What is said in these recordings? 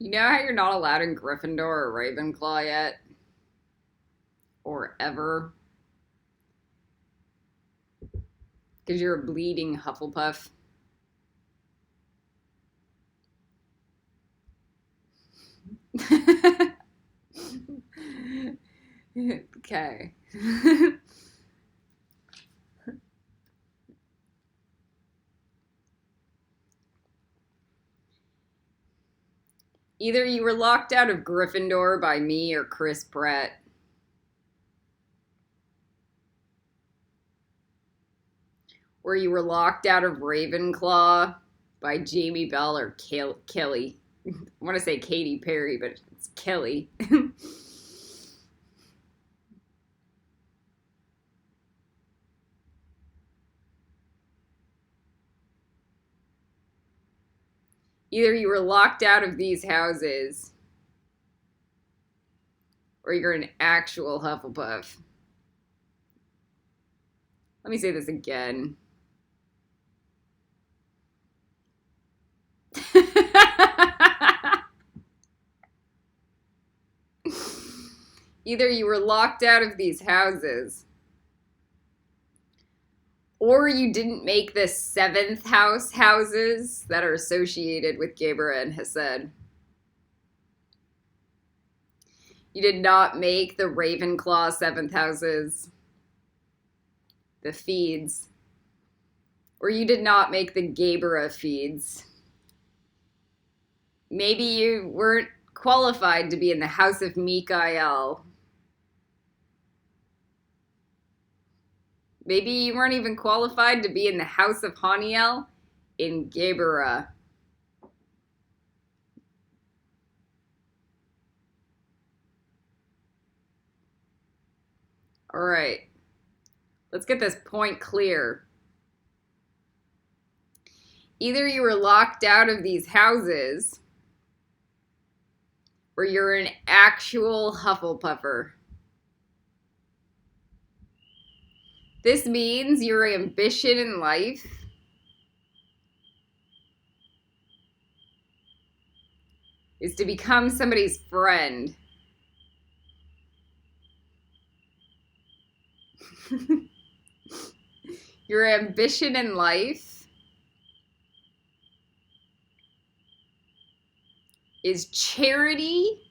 You know how you're not allowed in Gryffindor or Ravenclaw yet? Or ever? Because you're a bleeding Hufflepuff. Okay. Either you were locked out of Gryffindor by me or Chris Pratt. Or you were locked out of Ravenclaw by Jamie Bell or Kelly. I want to say Katy Perry, but it's Kelly. Either you were locked out of these houses or you're an actual Hufflepuff. Let me say this again. Either you were locked out of these houses or you didn't make the seventh house houses that are associated with Gabriel and Hased. You did not make the Ravenclaw seventh houses, the feeds, or you did not make the Gabriel feeds. Maybe you weren't qualified to be in the House of Mikael. Maybe you weren't even qualified to be in the House of Haniel in Gabriel. All right. Let's get this point clear. Either you were locked out of these houses or you're an actual Hufflepuffer. This means your ambition in life is to become somebody's friend. Your ambition in life is charity,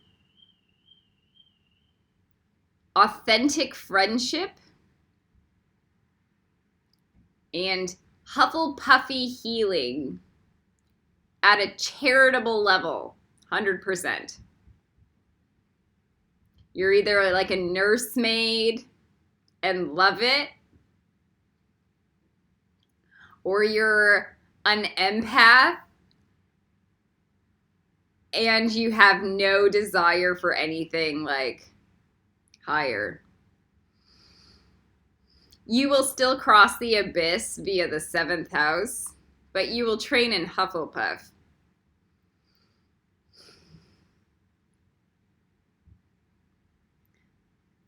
authentic friendship, and Hufflepuffy healing at a charitable level, 100%. You're either like a nursemaid and love it, or you're an empath and you have no desire for anything like higher. You will still cross the abyss via the seventh house, but you will train in Hufflepuff.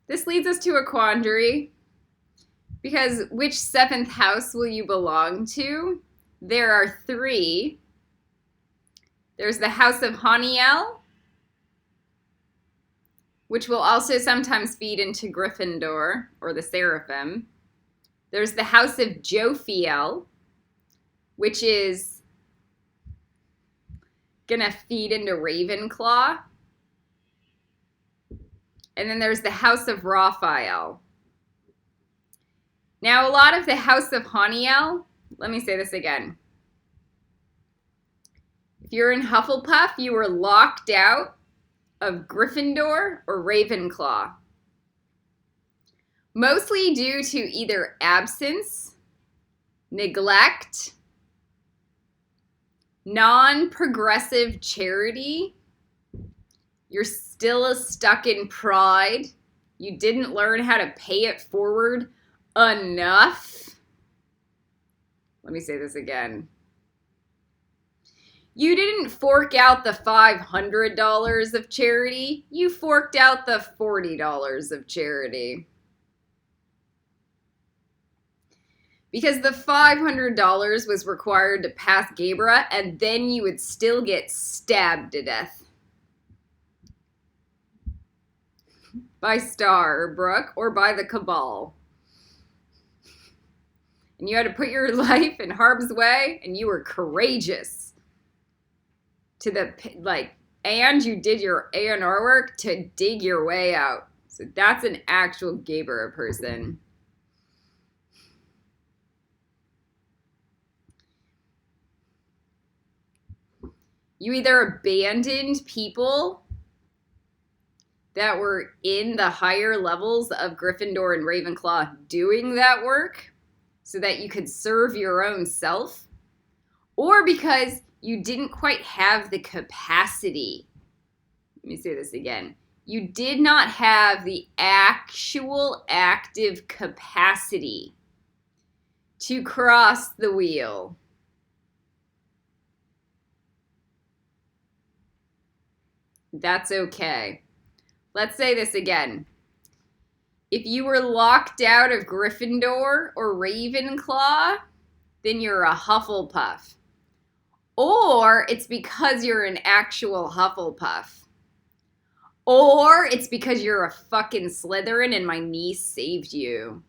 This leads us to a quandary, because which seventh house will you belong to? There are three. There's the House of Haniel, which will also sometimes feed into Gryffindor or the Seraphim. There's the House of Jophiel, which is gonna feed into Ravenclaw. And then there's the House of Raphael. Now, a lot of the House of Haniel, let me say this again. If you're in Hufflepuff, you were locked out of Gryffindor or Ravenclaw. Mostly due to either absence, neglect, non-progressive charity. You're still stuck in pride. You didn't learn how to pay it forward enough. Let me say this again. You didn't fork out the $500 of charity. You forked out the $40 of charity. Because the $500 was required to pass Gabriel, and then you would still get stabbed to death. by Starbrook or by the Cabal. And you had to put your life in harm's way, and you were courageous. And you did your A&R work to dig your way out. So that's an actual Gaber person. You either abandoned people that were in the higher levels of Gryffindor and Ravenclaw doing that work so that you could serve your own self, or because you didn't quite have the capacity. Let me say this again. You did not have the actual active capacity to cross the wheel. That's okay. Let's say this again. If you were locked out of Gryffindor or Ravenclaw, then you're a Hufflepuff. Or it's because you're an actual Hufflepuff. Or it's because you're a fucking Slytherin and my niece saved you.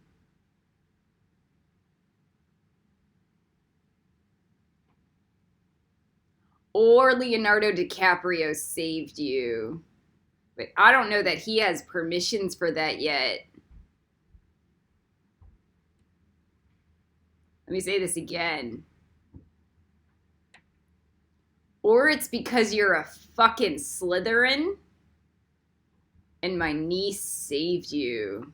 Or Leonardo DiCaprio saved you. But I don't know that he has permissions for that yet. Let me say this again. Or it's because you're a fucking Slytherin and my niece saved you.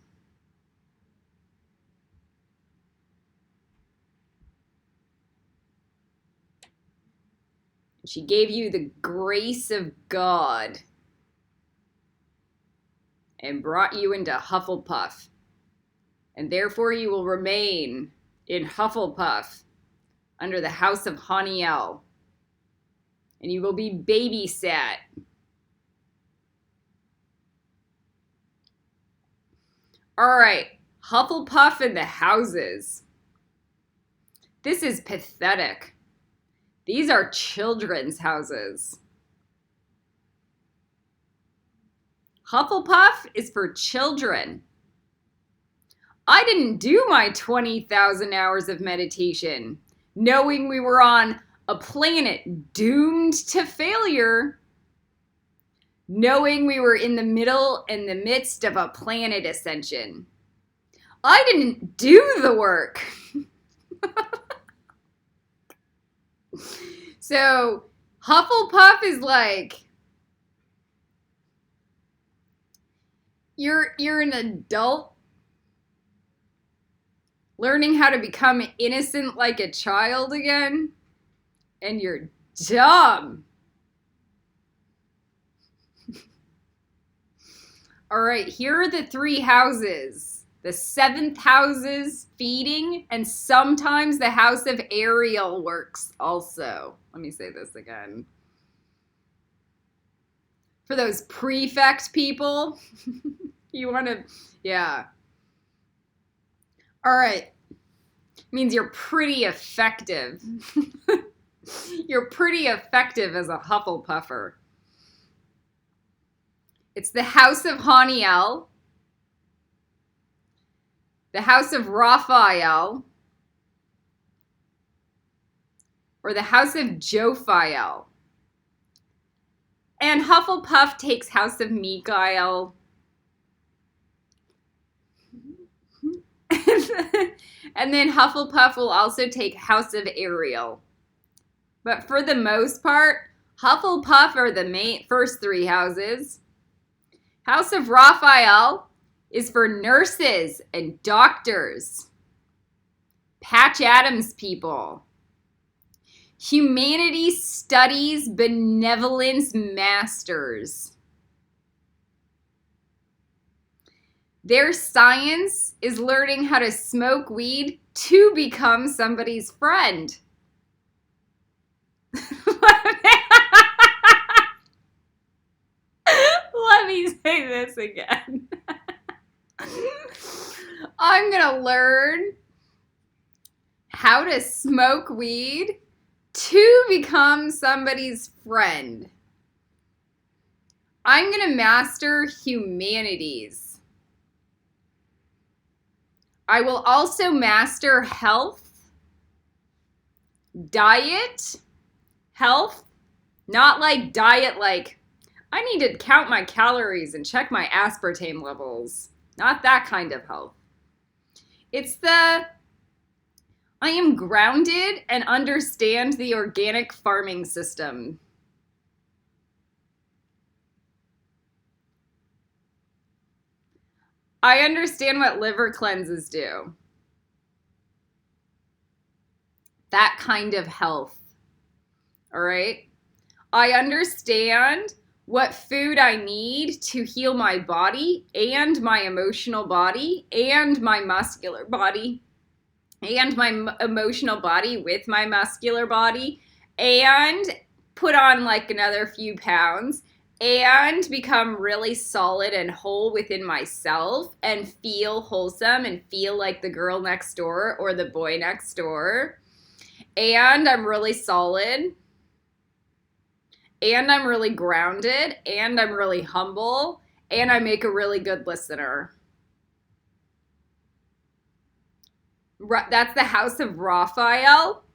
She gave you the grace of God and brought you into Hufflepuff. And therefore you will remain in Hufflepuff under the House of Honiel. And you will be babysat. All right, Hufflepuff and the houses. This is pathetic. These are children's houses. Hufflepuff is for children. I didn't do my 20,000 hours of meditation, knowing we were on a planet doomed to failure, knowing we were in the midst of a planet ascension. I didn't do the work. So Hufflepuff is like, you're an adult learning how to become innocent like a child again, and you're dumb. All right, here are the 3 houses. The 7th house is feeding, and sometimes the House of Ariel works also. Let me say this again. For those prefect people, you want to, yeah. All right. Means you're pretty effective. You're pretty effective as a Hufflepuffer. It's the House of Honiel, the House of Raphael, or the House of Jophiel. And Hufflepuff takes House of Mikael. And then Hufflepuff will also take House of Ariel. But for the most part, Hufflepuff are the first 3 houses. House of Raphael is for nurses and doctors. Patch Adams people. Humanities Studies Benevolence Masters. Their science is learning how to smoke weed to become somebody's friend. Let me say this again. I'm going to learn how to smoke weed to become somebody's friend. I'm going to master humanities. I will also master health, diet, health, not like diet like I need to count my calories and check my aspartame levels. Not that kind of health. It's the I am grounded and understand the organic farming system. I understand what liver cleanses do. That kind of health. All right? I understand what food I need to heal my body and my emotional body and my muscular body and my emotional body with my muscular body and put on like another few pounds and become really solid and whole within myself and feel wholesome and feel like the girl next door or the boy next door. And I'm really solid. And I'm really grounded. And I'm really humble. And I make a really good listener. That's the House of Raphael.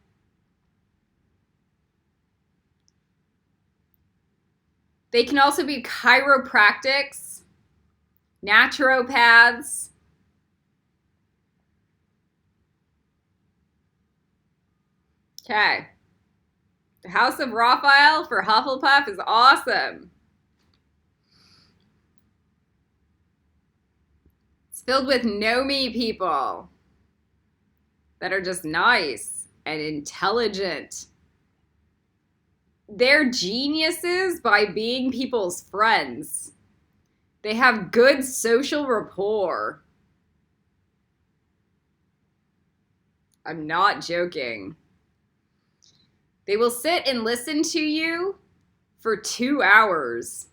They can also be chiropractics, naturopaths. Okay. The House of Raphael for Hufflepuff is awesome. It's filled with know-me people that are just nice and intelligent. They're geniuses by being people's friends. They have good social rapport. I'm not joking. They will sit and listen to you for 2 hours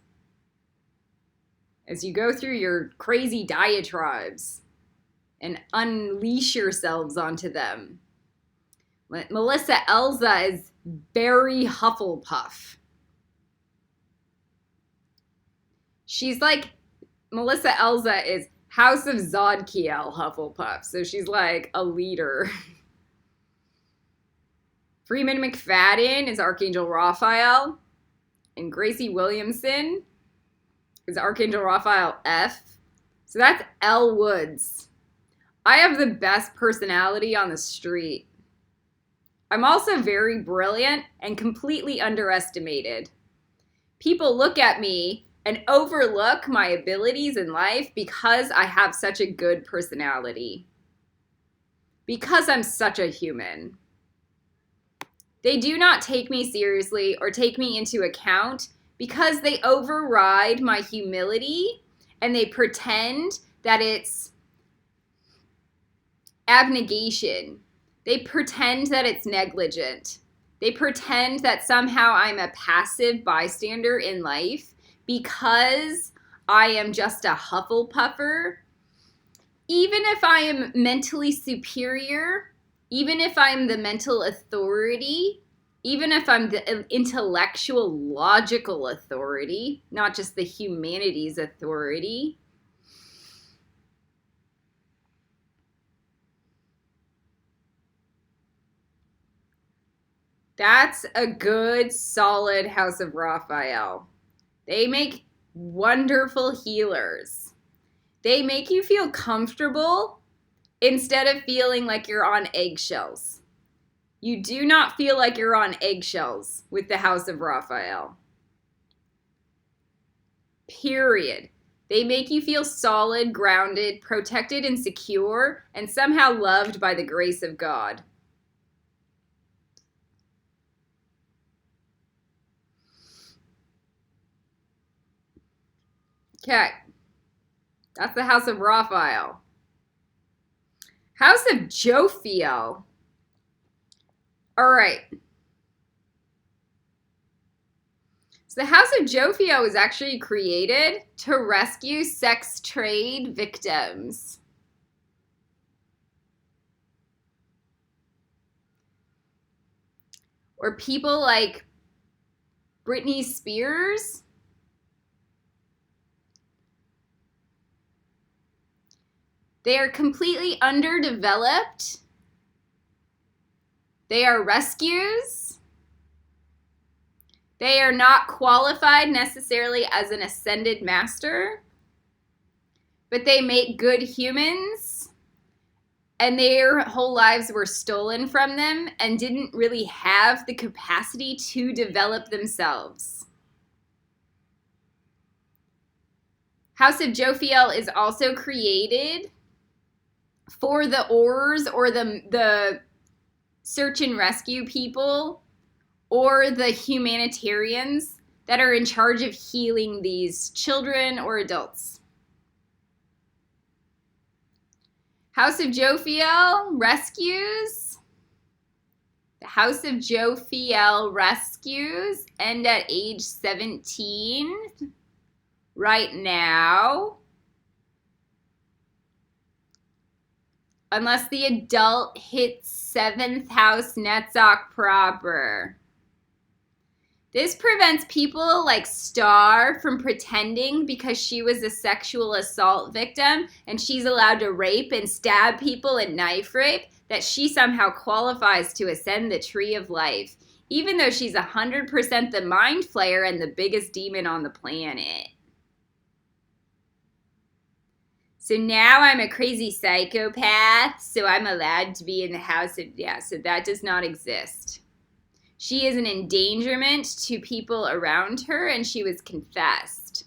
as you go through your crazy diatribes and unleash yourselves onto them. Melissa Elza is very Hufflepuff. She's like, Melissa Elza is House of Zodkiel Hufflepuff. So she's like a leader. Freeman McFadden is Archangel Raphael. And Gracie Williamson is Archangel Raphael F. So that's Elle Woods. I have the best personality on the street. I'm also very brilliant and completely underestimated. People look at me and overlook my abilities in life because I have such a good personality. Because I'm such a human. They do not take me seriously or take me into account because they override my humility and they pretend that it's abnegation. They pretend that it's negligent. They pretend that somehow I'm a passive bystander in life because I am just a Hufflepuffer. Even if I am mentally superior, even if I'm the mental authority, even if I'm the intellectual, logical authority, not just the humanities authority, that's a good, solid House of Raphael. They make wonderful healers. They make you feel comfortable instead of feeling like you're on eggshells. You do not feel like you're on eggshells with the House of Raphael. Period. They make you feel solid, grounded, protected, and secure, and somehow loved by the grace of God. Okay. That's the House of Raphael. House of Jophiel. All right. So the House of Jophiel was actually created to rescue sex trade victims. Or people like Britney Spears. They are completely underdeveloped. They are rescues. They are not qualified necessarily as an ascended master, but they make good humans, and their whole lives were stolen from them and didn't really have the capacity to develop themselves. House of Jophiel is also created for the Aurors, or the search and rescue people, or the humanitarians that are in charge of healing these children or adults. House of Jophiel rescues. The House of Jophiel rescues end at age 17 right now, unless the adult hits 7th house Netzach proper. This prevents people like Star from pretending because she was a sexual assault victim and she's allowed to rape and stab people and knife rape, that she somehow qualifies to ascend the tree of life, even though she's 100% the mind flayer and the biggest demon on the planet. So now I'm a crazy psychopath, so I'm allowed to be in the house of, so that does not exist. She is an endangerment to people around her, and she was confessed.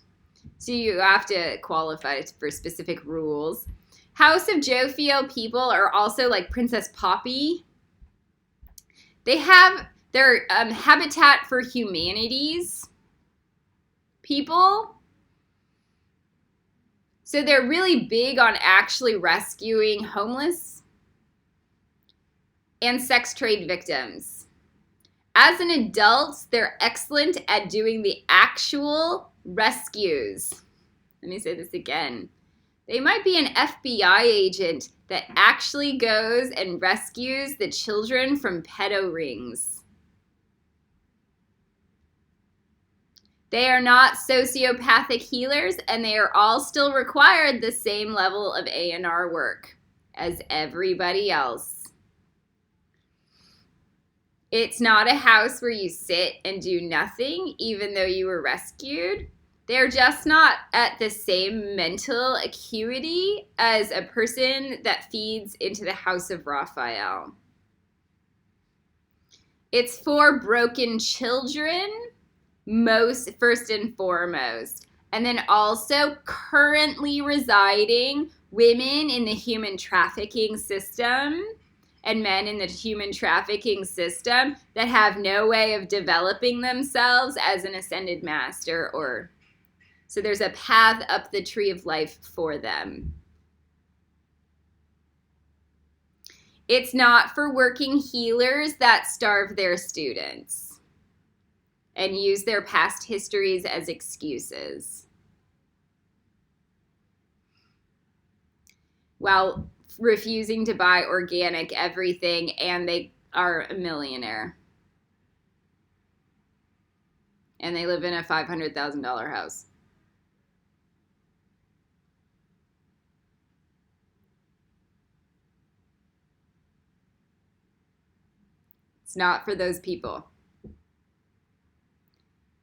So you have to qualify for specific rules. House of Jophiel people are also like Princess Poppy. They have their Habitat for Humanities people. So they're really big on actually rescuing homeless and sex trade victims. As an adult, they're excellent at doing the actual rescues. Let me say this again. They might be an FBI agent that actually goes and rescues the children from pedo rings. They are not sociopathic healers, and they are all still required the same level of A&R work as everybody else. It's not a house where you sit and do nothing, even though you were rescued. They're just not at the same mental acuity as a person that feeds into the House of Raphael. It's for broken children, first and foremost, and then also currently residing women in the human trafficking system and men in the human trafficking system that have no way of developing themselves as an ascended master, or so there's a path up the tree of life for them. It's not for working healers that starve their students and use their past histories as excuses, while refusing to buy organic everything, and they are a millionaire. And they live in a $500,000 house. It's not for those people.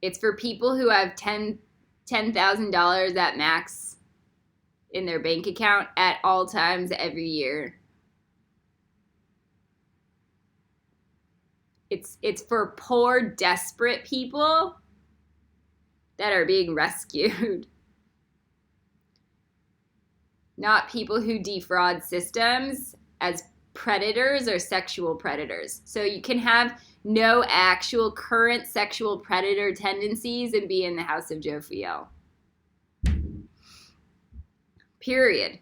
It's for people who have $10,000 at max in their bank account at all times every year. It's for poor, desperate people that are being rescued. Not people who defraud systems as predators or sexual predators. So you can have no actual current sexual predator tendencies and be in the House of Jophiel. Period.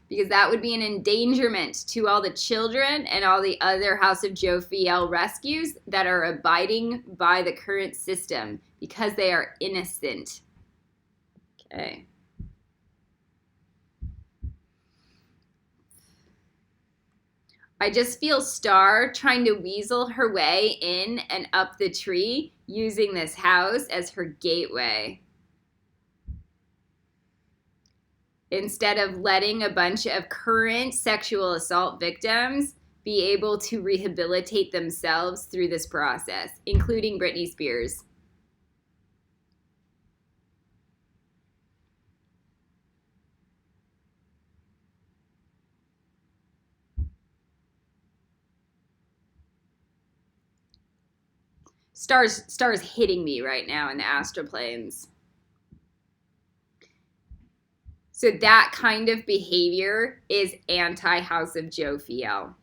Because that would be an endangerment to all the children and all the other House of Jophiel rescues that are abiding by the current system because they are innocent. Okay. I just feel Star trying to weasel her way in and up the tree using this house as her gateway. instead of letting a bunch of current sexual assault victims be able to rehabilitate themselves through this process, including Britney Spears. Stars hitting me right now in the astral planes. So that kind of behavior is anti-House of Jophiel.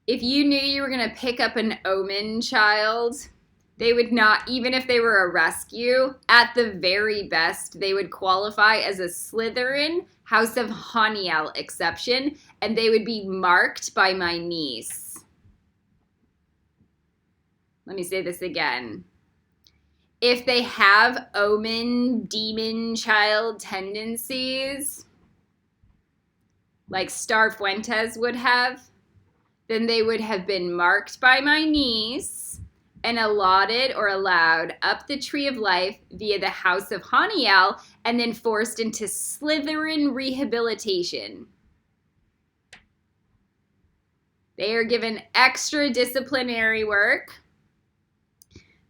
If you knew you were going to pick up an Omen child, they would not, even if they were a rescue, at the very best, they would qualify as a Slytherin House of Haniel exception, and they would be marked by my niece. Let me say this again. If they have Omen, demon child tendencies, like Star Fuentes would have, then they would have been marked by my niece and allotted or allowed up the tree of life via the House of Haniel and then forced into Slytherin rehabilitation. They are given extra disciplinary work.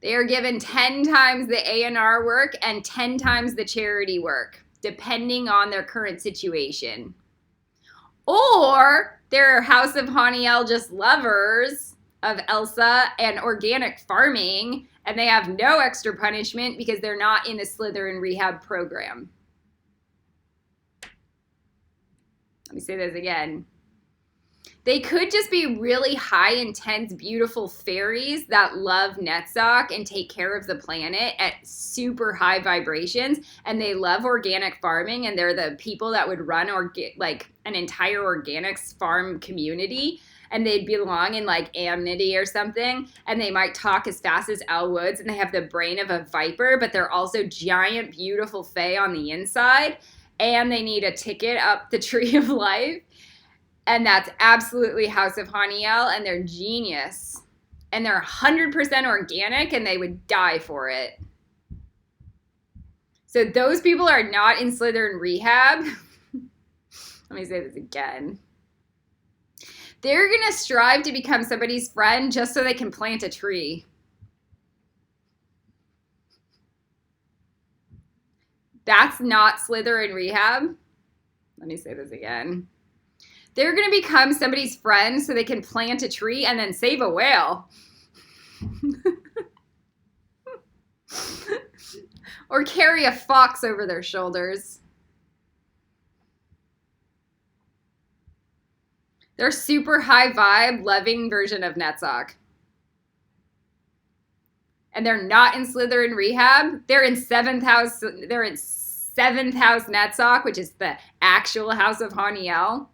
They are given 10 times the A&R work and 10 times the charity work, depending on their current situation. Or they're House of Haniel just lovers of Elsa and organic farming, and they have no extra punishment because they're not in the Slytherin rehab program. Let me say this again. They could just be really high, intense, beautiful fairies that love Netzach and take care of the planet at super high vibrations, and they love organic farming, and they're the people that would run like an entire organics farm community, and they'd belong in like Amity or something, and they might talk as fast as Elle Woods, and they have the brain of a viper, but they're also giant, beautiful fae on the inside, and they need a ticket up the tree of life. And that's absolutely House of Haniel, and they're genius. And they're 100% organic, and they would die for it. So those people are not in Slytherin rehab. Let me say this again. They're going to strive to become somebody's friend just so they can plant a tree. That's not Slytherin rehab. Let me say this again. They're going to become somebody's friend so they can plant a tree and then save a whale. Or carry a fox over their shoulders. They're super high vibe, loving version of Netzach. And they're not in Slytherin rehab. They're in 7th house. They're in 7th house Netzach, which is the actual House of Haniel.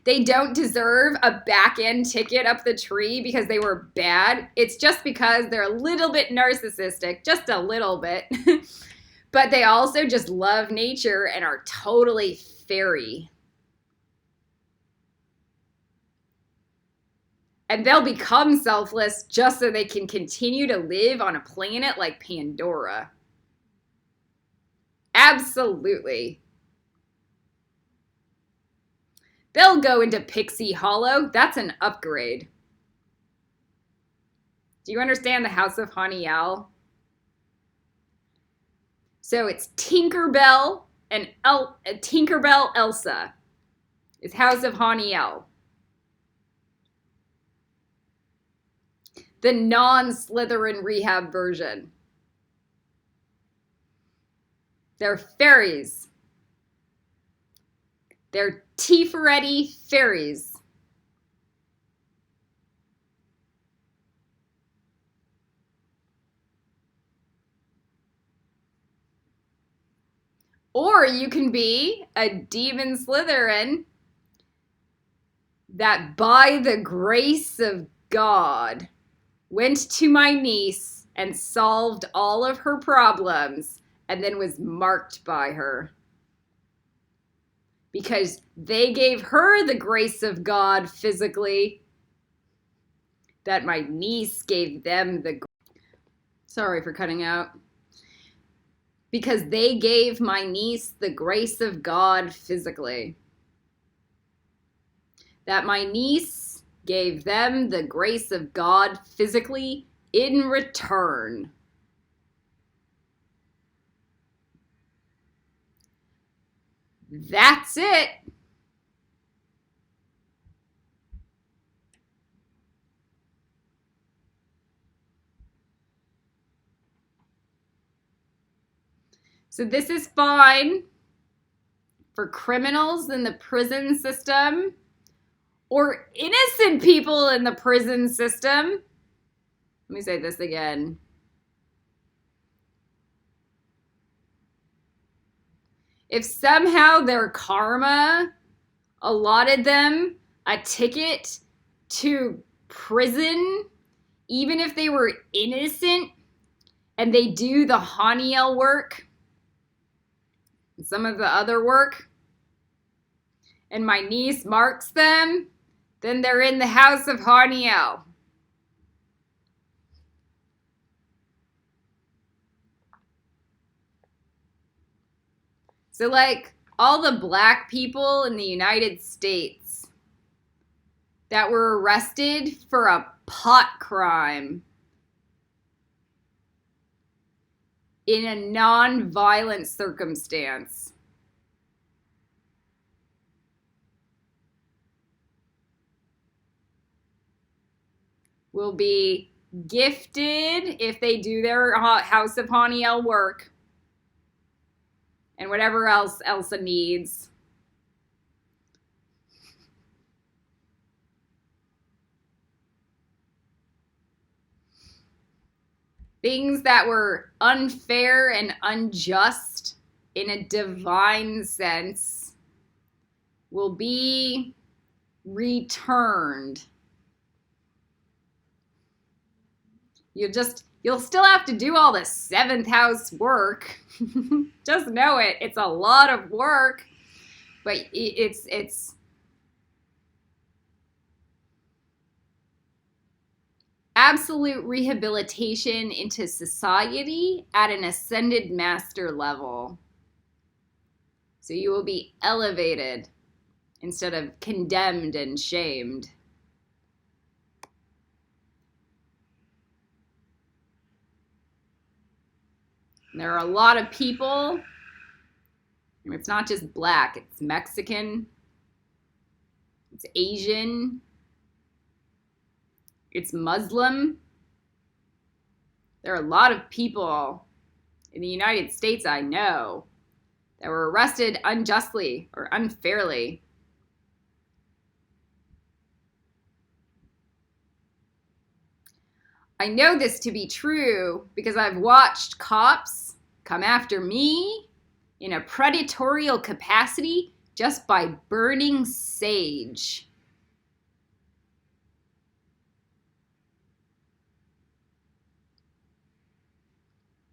They don't deserve a back-end ticket up the tree because they were bad. It's just because they're a little bit narcissistic, just a little bit. But they also just love nature and are totally fairy. And they'll become selfless just so they can continue to live on a planet like Pandora. Absolutely. They'll go into Pixie Hollow. That's an upgrade. Do you understand the House of Haniel? So it's Tinkerbell and Tinkerbell Elsa is House of Haniel. The non-Slytherin rehab version. They're fairies. They're Tiferetti fairies. Or you can be a demon Slytherin that by the grace of God went to my niece and solved all of her problems and then was marked by her. Because they gave her the grace of God physically that my niece gave them the... Sorry for cutting out. because they gave my niece the grace of God physically. That my niece gave them the grace of God physically in return. That's it. So this is fine for criminals in the prison system or innocent people in the prison system. Let me say this again. If somehow their karma allotted them a ticket to prison, even if they were innocent and they do the Haniel work, some of the other work, and my niece marks them, then they're in the house of Haniel. So like all the black people in the United States that were arrested for a pot crime in a non-violent circumstance will be gifted, if they do their House of Haniel work and whatever else Elsa needs, things that were unfair and unjust in a divine sense will be returned. You'll still have to do all the 7th house work. Just know it. It's a lot of work, but it's absolute rehabilitation into society at an ascended master level. So you will be elevated instead of condemned and shamed. And there are a lot of people, and it's not just black, it's Mexican, it's Asian, it's Muslim. There are a lot of people in the United States I know that were arrested unjustly or unfairly. I know this to be true because I've watched cops come after me in a predatory capacity just by burning sage.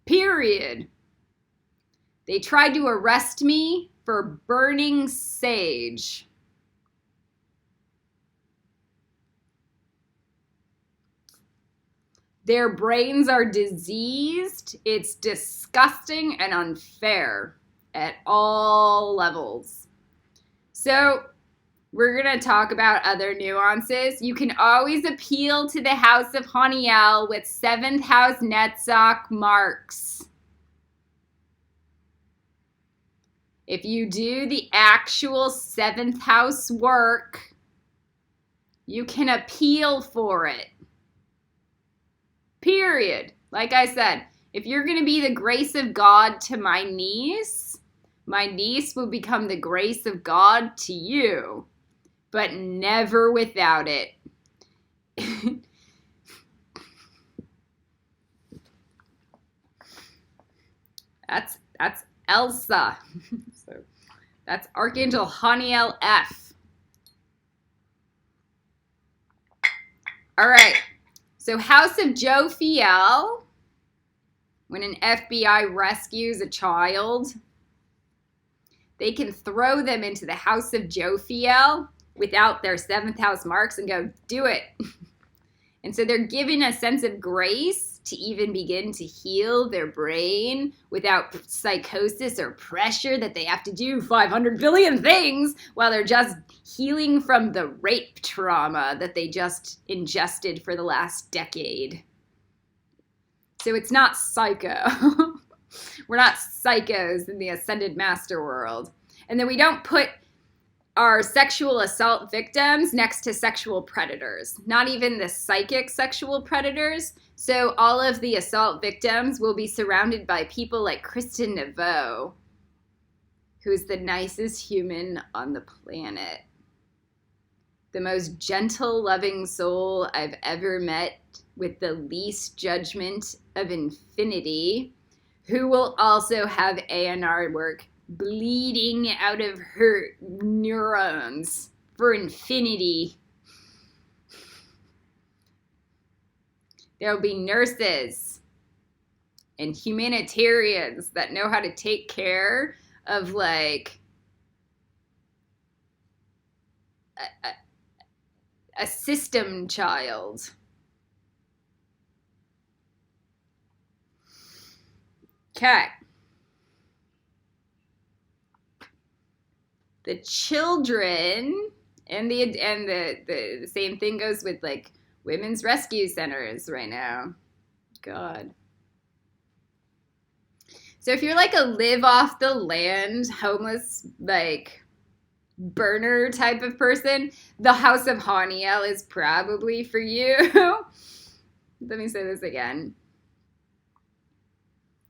Period. They tried to arrest me for burning sage. Their brains are diseased. It's disgusting and unfair at all levels. So we're going to talk about other nuances. You can always appeal to the House of Haniel with 7th House Netzach marks. If you do the actual 7th house work, you can appeal for it. Period. Like I said, if you're going to be the grace of God to my niece will become the grace of God to you, but never without it. That's Elsa. So that's Archangel Haniel F. All right. So House of Jophiel, when an FBI rescues a child, they can throw them into the House of Jophiel without their 7th house marks and go, do it. And so they're given a sense of grace to even begin to heal their brain without psychosis or pressure that they have to do 500 billion things while they're just healing from the rape trauma that they just ingested for the last decade. So it's not psycho. We're not psychos in the Ascended Master world. And then we don't put our sexual assault victims next to sexual predators, not even the psychic sexual predators. So all of the assault victims will be surrounded by people like Kristen Neveau, who's the nicest human on the planet. The most gentle, loving soul I've ever met, with the least judgment of infinity, who will also have A&R work bleeding out of her neurons for infinity. There'll be nurses and humanitarians that know how to take care of like a system child. Okay. The children, and the same thing goes with like women's rescue centers right now. God. So if you're like a live off the land, homeless, like burner type of person, the House of Haniel is probably for you. Let me say this again.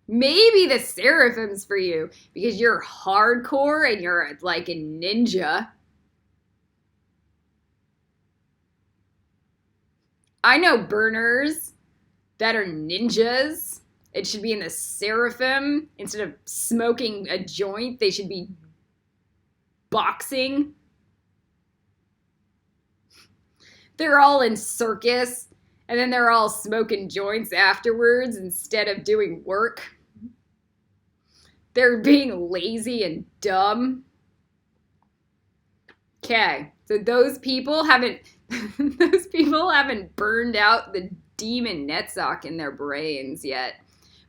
Maybe the Seraphim's for you because you're hardcore and you're like a ninja. I know burners that are ninjas. It should be in the Seraphim. Instead of smoking a joint, they should be boxing. They're all in circus, and then they're all smoking joints afterwards instead of doing work. They're being lazy and dumb. Okay, so those people haven't burned out the demon Netzach in their brains yet,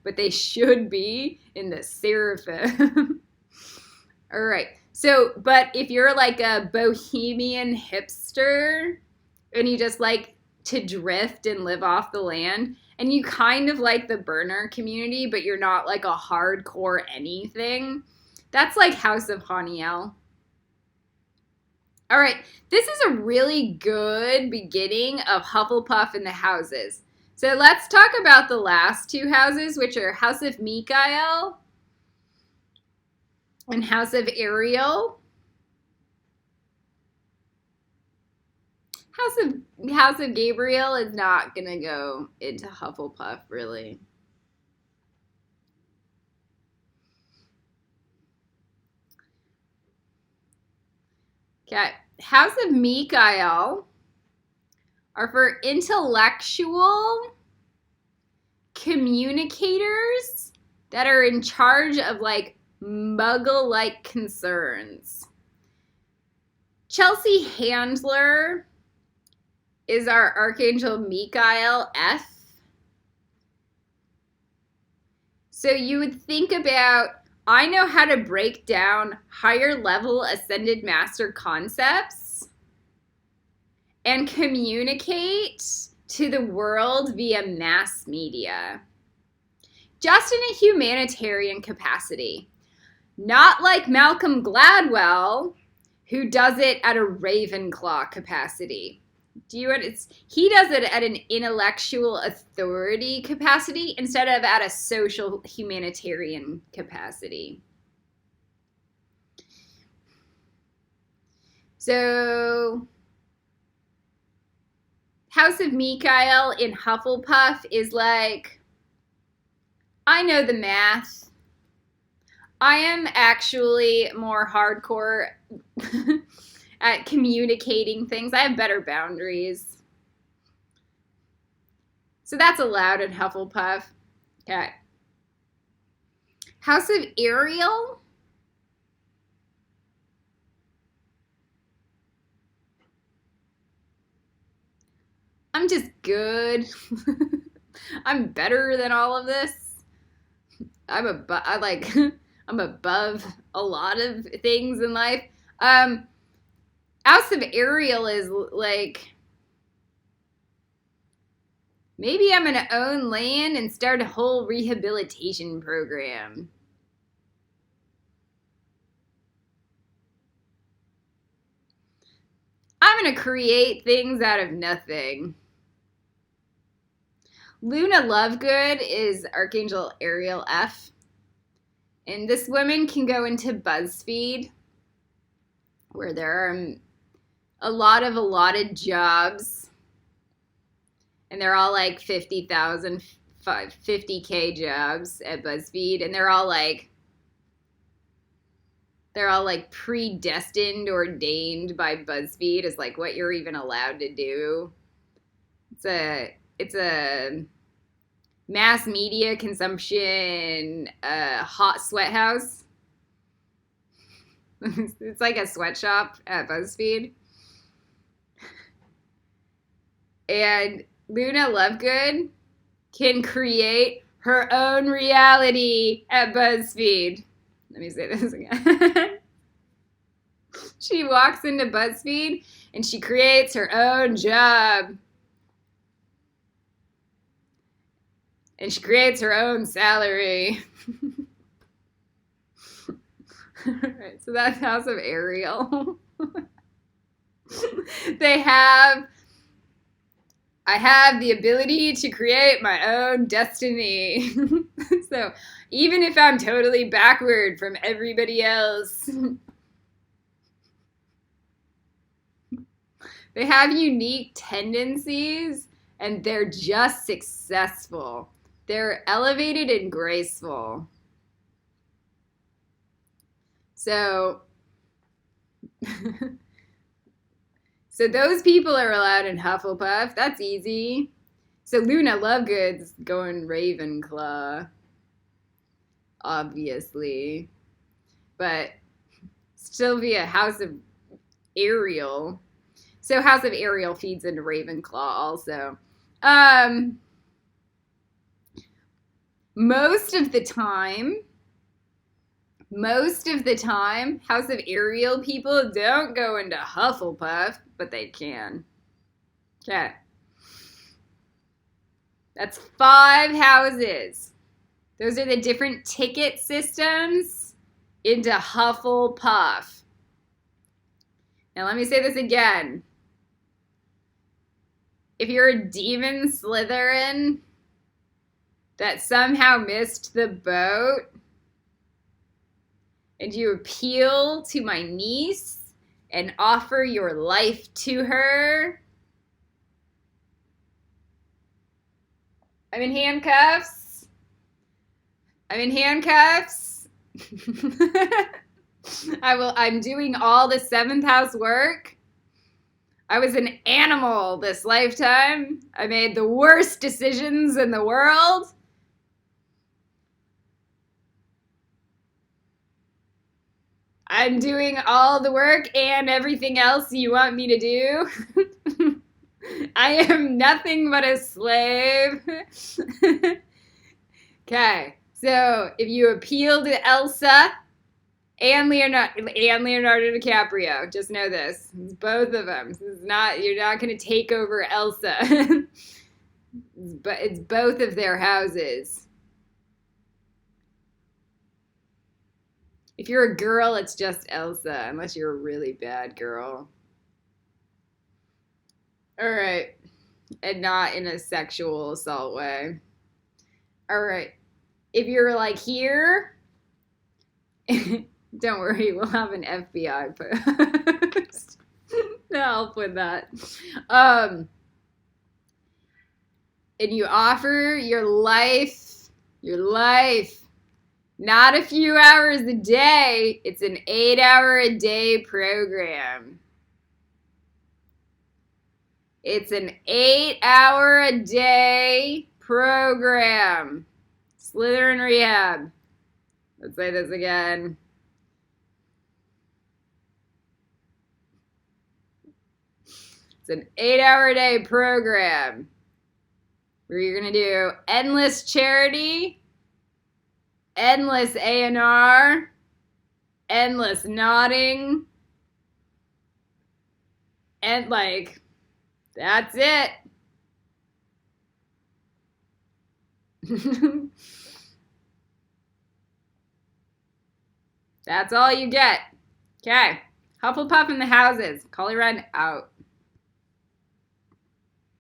but they should be in the Seraphim. All right. So, but if you're like a bohemian hipster and you just like to drift and live off the land, and you kind of like the burner community, but you're not like a hardcore anything, that's like House of Haniel. All right, this is a really good beginning of Hufflepuff and the houses. So let's talk about the last two houses, which are House of Mikael and House of Ariel. House of Gabriel is not going to go into Hufflepuff, really. Okay, House of Mikael are for intellectual communicators that are in charge of like muggle-like concerns. Chelsea Handler is our Archangel Mikael F. So you would think about, I know how to break down higher level Ascended Master concepts and communicate to the world via mass media. Just in a humanitarian capacity. Not like Malcolm Gladwell, who does it at a Ravenclaw capacity. He does it at an intellectual authority capacity instead of at a social humanitarian capacity. So, House of Mikael in Hufflepuff is like, I know the math. I am actually more hardcore at communicating things. I have better boundaries. So that's allowed in Hufflepuff. Okay. House of Ariel. I'm just good. I'm better than all of this. I'm above a lot of things in life. House of Ariel is like, maybe I'm gonna own land and start a whole rehabilitation program. I'm gonna create things out of nothing. Luna Lovegood is Archangel Ariel F. And this woman can go into BuzzFeed, where there are a lot of allotted jobs. And they're all like 50,000, 50K jobs at BuzzFeed. And they're all like predestined, ordained by BuzzFeed as like what you're even allowed to do. It's a mass media consumption hot sweat house. It's like a sweatshop at BuzzFeed. And Luna Lovegood can create her own reality at BuzzFeed. Let me say this again. She walks into BuzzFeed and she creates her own job. And she creates her own salary. Alright, so that's House of Ariel. I have the ability to create my own destiny. So even if I'm totally backward from everybody else, they have unique tendencies and they're just successful. They're elevated and graceful. So those people are allowed in Hufflepuff. That's easy. So Luna Lovegood's going Ravenclaw, obviously. But still be a House of Ariel. So House of Ariel feeds into Ravenclaw also. Most of the time, House of Ariel people don't go into Hufflepuff, but they can. Okay. That's 5 houses. Those are the different ticket systems into Hufflepuff. Now let me say this again. If you're a demon Slytherin that somehow missed the boat, and you appeal to my niece and offer your life to her, I'm in handcuffs. I'm doing all the 7th house work. I was an animal this lifetime. I made the worst decisions in the world. I'm doing all the work and everything else you want me to do. I am nothing but a slave. Okay, so if you appeal to Elsa and Leonardo DiCaprio, just know this. It's both of them. You're not going to take over Elsa. But it's both of their houses. If you're a girl, it's just Elsa, unless you're a really bad girl. All right. And not in a sexual assault way. All right. If you're like here, don't worry, we'll have an FBI post to help with that. And you offer your life, not a few hours a day. It's an 8-hour-a-day program. It's an 8-hour-a-day program. Slytherin Rehab. Let's say this again. It's an 8-hour-a-day program where you're going to do endless charity, endless A&R, endless nodding, and like, that's it. That's all you get. Okay. Hufflepuff in the houses. Collie Run out.